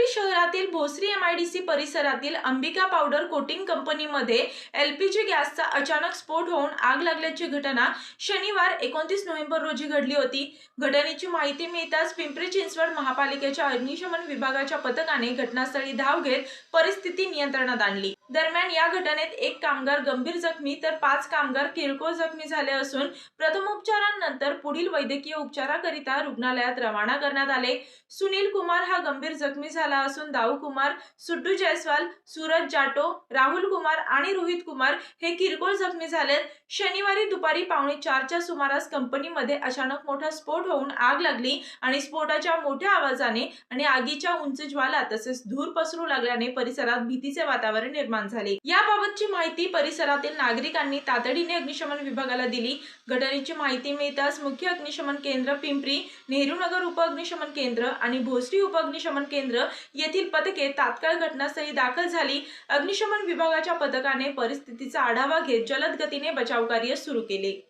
शहरातील भोसरी एमआयडीसी परिसरातील Ambika powder coating कंपनीमध्ये एलपीजी गॅसचा अचानक स्फोट होऊन आग लागल्याची घटना शनिवार 29 नोव्हेंबर रोजी घडली होती। घटनेची माहिती मिळताच पिंपरी चिंचवड महापालिकेच्या अग्निशमन विभागाच्या पथकाने घटनास्थळी धाव घेत परिस्थिती नियंत्रणात आणली। दरम्यान या घटनेत एक कामगार गंभीर जखमी तर 5 कामगार किरकोळ जखमी झाले असून प्रथमोपचारानंतर पुढील वैद्यकीय उपचाराकरिता रुग्णालयात रवाना करण्यात आले। सुनील कुमार हा गंभीर जखमी झाला असून दाऊ कुमार, सुड्डू जयस्वाल, सूरज जाटो, राहुल कुमार आणि रोहित कुमार हे किरकोळ जखमी झालेत। शनिवारी दुपारी 3:45च्या सुमारास कंपनीमध्ये अचानक मोठा स्फोट होऊन आग लागली आणि स्फोटाच्या मोठ्या आवाजाने आणि आगीच्या उंच ज्वाला तसेच धूर पसरू लागल्याने परिसरात भीतीचे वातावरण निर्माण झाले। याबाबतची माहिती परिसरातील नागरिकांनी तातडीने अग्निशमन विभागाला दिली। घटनेची माहिती मिळताच मुख्य अग्निशमन केंद्र पिंपरी, नेहरूनगर उपअग्निशमन केंद्र आणि भोसरी उपअग्निशमन केंद्र येथील पथके तात्काळ घटनास्थळी दाखल झाली। अग्निशमन विभागाच्या पथकाने परिस्थितीचा आढावा घेत जलद गतीने बचाव कार्य सुरू केले।